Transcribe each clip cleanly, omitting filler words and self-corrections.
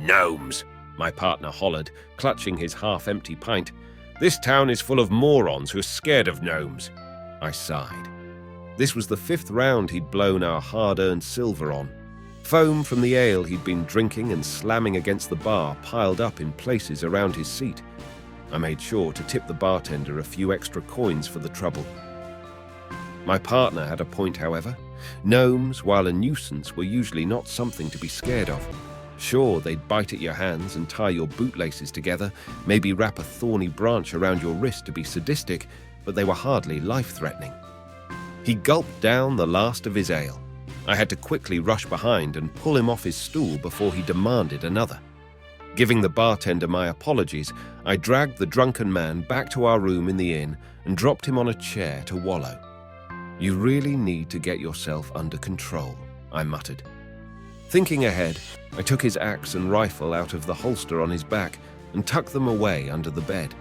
"Gnomes," my partner hollered, clutching his half-empty pint. "This town is full of morons who are scared of gnomes." I sighed. This was the 5th round he'd blown our hard-earned silver on. Foam from the ale he'd been drinking and slamming against the bar piled up in places around his seat. I made sure to tip the bartender a few extra coins for the trouble. My partner had a point, however. Gnomes, while a nuisance, were usually not something to be scared of. Sure, they'd bite at your hands and tie your bootlaces together, maybe wrap a thorny branch around your wrist to be sadistic, but they were hardly life-threatening. He gulped down the last of his ale. I had to quickly rush behind and pull him off his stool before he demanded another. Giving the bartender my apologies, I dragged the drunken man back to our room in the inn and dropped him on a chair to wallow. "You really need to get yourself under control," I muttered. Thinking ahead, I took his axe and rifle out of the holster on his back and tucked them away under the bed.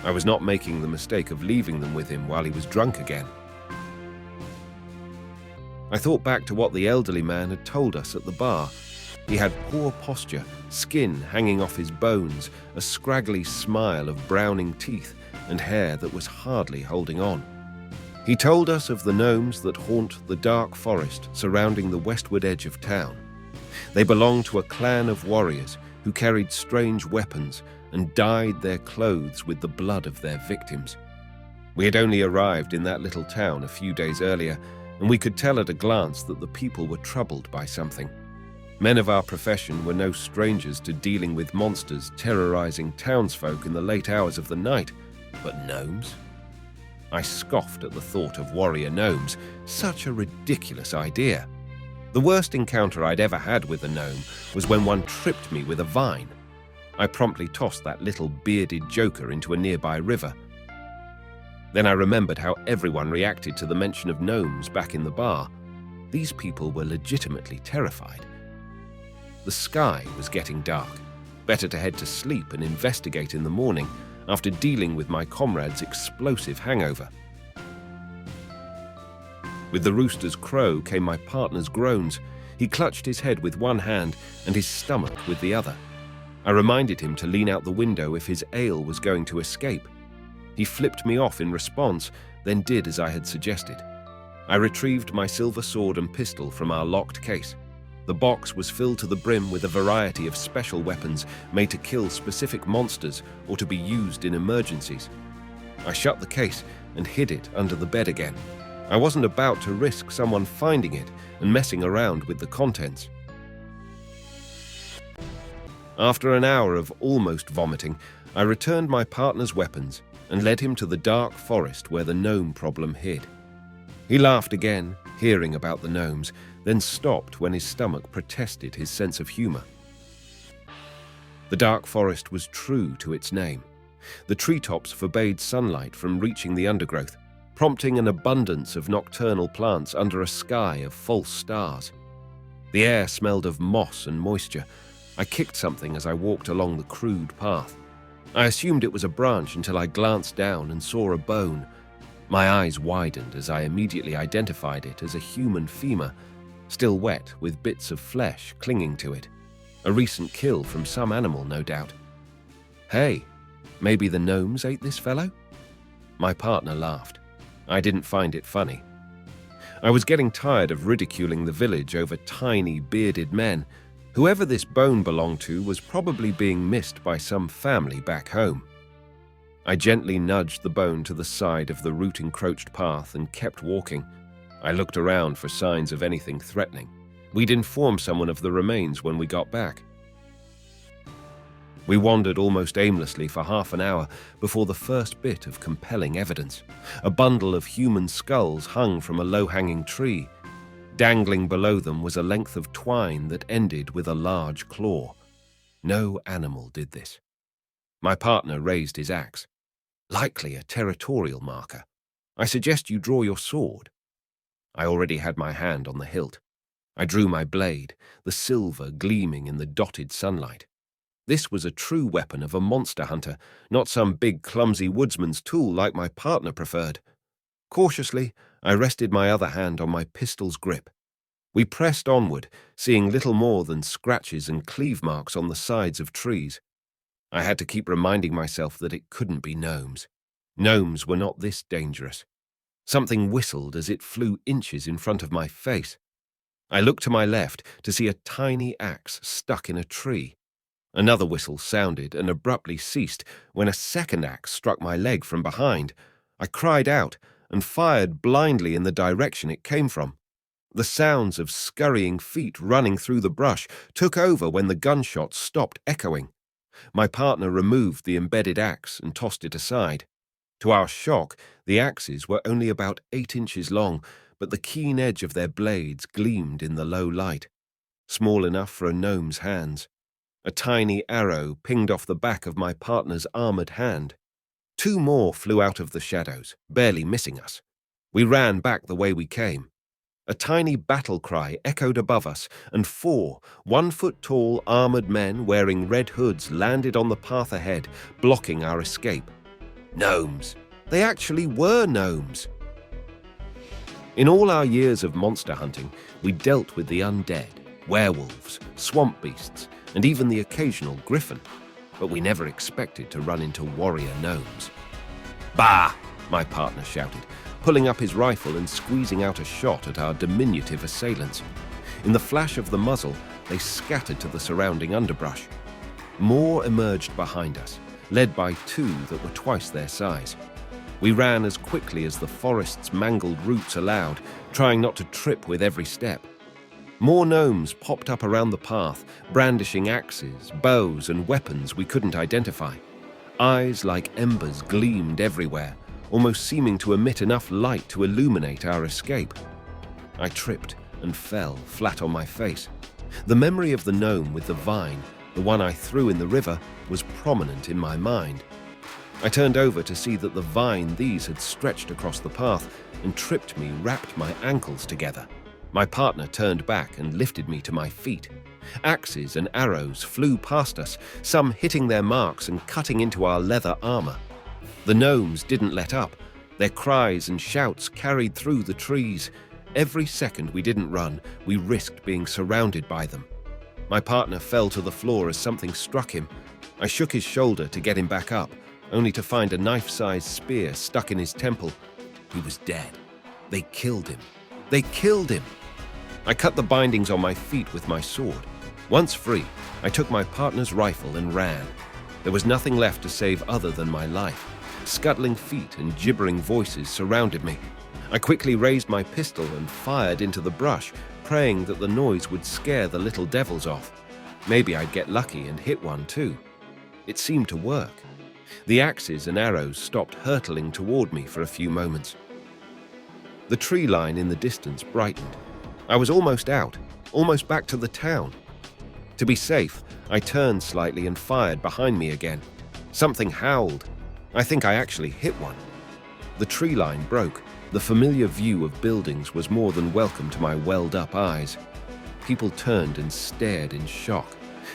I was not making the mistake of leaving them with him while he was drunk again. I thought back to what the elderly man had told us at the bar. He had poor posture, skin hanging off his bones, a scraggly smile of browning teeth, and hair that was hardly holding on. He told us of the gnomes that haunt the dark forest surrounding the westward edge of town. They belonged to a clan of warriors who carried strange weapons and dyed their clothes with the blood of their victims. We had only arrived in that little town a few days earlier, and we could tell at a glance that the people were troubled by something. Men of our profession were no strangers to dealing with monsters terrorizing townsfolk in the late hours of the night, but gnomes? I scoffed at the thought of warrior gnomes. Such a ridiculous idea. The worst encounter I'd ever had with a gnome was when one tripped me with a vine. I promptly tossed that little bearded joker into a nearby river. Then I remembered how everyone reacted to the mention of gnomes back in the bar. These people were legitimately terrified. The sky was getting dark. Better to head to sleep and investigate in the morning after dealing with my comrade's explosive hangover. With the rooster's crow came my partner's groans. He clutched his head with one hand and his stomach with the other. I reminded him to lean out the window if his ale was going to escape. He flipped me off in response, then did as I had suggested. I retrieved my silver sword and pistol from our locked case. The box was filled to the brim with a variety of special weapons made to kill specific monsters or to be used in emergencies. I shut the case and hid it under the bed again. I wasn't about to risk someone finding it and messing around with the contents. After an hour of almost vomiting, I returned my partner's weapons and led him to the dark forest where the gnome problem hid. He laughed again, hearing about the gnomes, then stopped when his stomach protested his sense of humor. The dark forest was true to its name. The treetops forbade sunlight from reaching the undergrowth, prompting an abundance of nocturnal plants under a sky of false stars. The air smelled of moss and moisture. I kicked something as I walked along the crude path. I assumed it was a branch until I glanced down and saw a bone. My eyes widened as I immediately identified it as a human femur, still wet with bits of flesh clinging to it. A recent kill from some animal, no doubt. Hey, maybe the gnomes ate this fellow? My partner laughed. I didn't find it funny. I was getting tired of ridiculing the village over tiny, bearded men. Whoever this bone belonged to was probably being missed by some family back home. I gently nudged the bone to the side of the root-encroached path and kept walking. I looked around for signs of anything threatening. We'd informed someone of the remains when we got back. We wandered almost aimlessly for half an hour before the first bit of compelling evidence. A bundle of human skulls hung from a low-hanging tree. Dangling below them was a length of twine that ended with a large claw. No animal did this. My partner raised his axe. Likely a territorial marker. I suggest you draw your sword. I already had my hand on the hilt. I drew my blade, the silver gleaming in the dotted sunlight. This was a true weapon of a monster hunter, not some big clumsy woodsman's tool like my partner preferred. Cautiously, I rested my other hand on my pistol's grip. We pressed onward, seeing little more than scratches and cleave marks on the sides of trees. I had to keep reminding myself that it couldn't be gnomes. Gnomes were not this dangerous. Something whistled as it flew inches in front of my face. I looked to my left to see a tiny axe stuck in a tree. Another whistle sounded and abruptly ceased when a second axe struck my leg from behind. I cried out and fired blindly in the direction it came from. The sounds of scurrying feet running through the brush took over when the gunshots stopped echoing. My partner removed the embedded axe and tossed it aside. To our shock, the axes were only about 8 inches long, but the keen edge of their blades gleamed in the low light. Small enough for a gnome's hands. A tiny arrow pinged off the back of my partner's armored hand. 2 more flew out of the shadows, barely missing us. We ran back the way we came. A tiny battle cry echoed above us, and 4 1-foot-tall armored men wearing red hoods landed on the path ahead, blocking our escape. Gnomes. They actually were gnomes. In all our years of monster hunting, we dealt with the undead, werewolves, swamp beasts, and even the occasional griffin, but we never expected to run into warrior gnomes. Bah! My partner shouted, pulling up his rifle and squeezing out a shot at our diminutive assailants. In the flash of the muzzle, they scattered to the surrounding underbrush. More emerged behind us, led by 2 that were twice their size. We ran as quickly as the forest's mangled roots allowed, trying not to trip with every step. More gnomes popped up around the path, brandishing axes, bows, and weapons we couldn't identify. Eyes like embers gleamed everywhere, almost seeming to emit enough light to illuminate our escape. I tripped and fell flat on my face. The memory of the gnome with the vine, the one I threw in the river, was prominent in my mind. I turned over to see that the vine these had stretched across the path and tripped me, wrapped my ankles together. My partner turned back and lifted me to my feet. Axes and arrows flew past us, some hitting their marks and cutting into our leather armor. The gnomes didn't let up. Their cries and shouts carried through the trees. Every second we didn't run, we risked being surrounded by them. My partner fell to the floor as something struck him. I shook his shoulder to get him back up, only to find a knife-sized spear stuck in his temple. He was dead. They killed him. They killed him! I cut the bindings on my feet with my sword. Once free, I took my partner's rifle and ran. There was nothing left to save other than my life. Scuttling feet and gibbering voices surrounded me. I quickly raised my pistol and fired into the brush, praying that the noise would scare the little devils off. Maybe I'd get lucky and hit one too. It seemed to work. The axes and arrows stopped hurtling toward me for a few moments. The tree line in the distance brightened. I was almost out, almost back to the town. To be safe, I turned slightly and fired behind me again. Something howled. I think I actually hit one. The tree line broke. The familiar view of buildings was more than welcome to my welled-up eyes. People turned and stared in shock.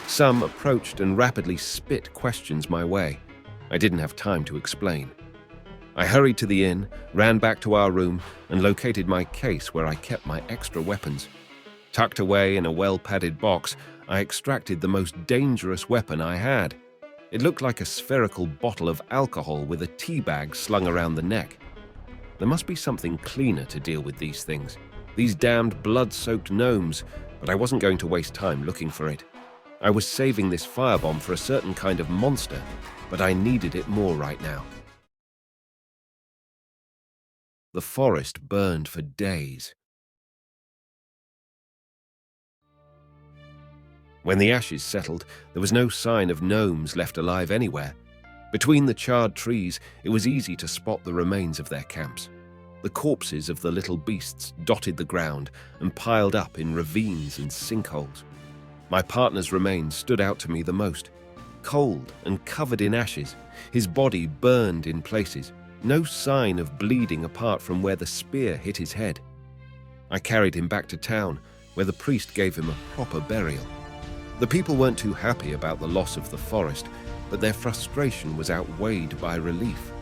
Some approached and rapidly spit questions my way. I didn't have time to explain. I hurried to the inn, ran back to our room, and located my case where I kept my extra weapons. Tucked away in a well-padded box, I extracted the most dangerous weapon I had. It looked like a spherical bottle of alcohol with a tea bag slung around the neck. There must be something cleaner to deal with these things, these damned blood-soaked gnomes, but I wasn't going to waste time looking for it. I was saving this firebomb for a certain kind of monster, but I needed it more right now. The forest burned for days. When the ashes settled, there was no sign of gnomes left alive anywhere. Between the charred trees, it was easy to spot the remains of their camps. The corpses of the little beasts dotted the ground and piled up in ravines and sinkholes. My partner's remains stood out to me the most. Cold and covered in ashes, his body burned in places, no sign of bleeding apart from where the spear hit his head. I carried him back to town, where the priest gave him a proper burial. The people weren't too happy about the loss of the forest, but their frustration was outweighed by relief.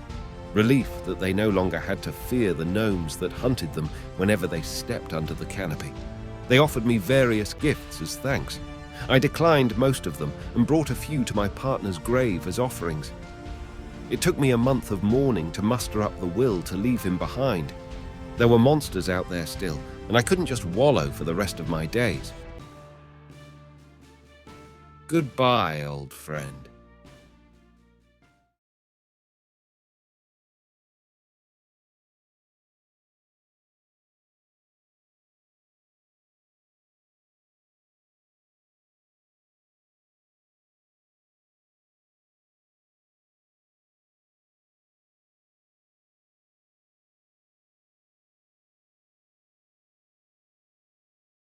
Relief that they no longer had to fear the gnomes that hunted them whenever they stepped under the canopy. They offered me various gifts as thanks. I declined most of them and brought a few to my partner's grave as offerings. It took me a month of mourning to muster up the will to leave him behind. There were monsters out there still, and I couldn't just wallow for the rest of my days. Goodbye, old friend.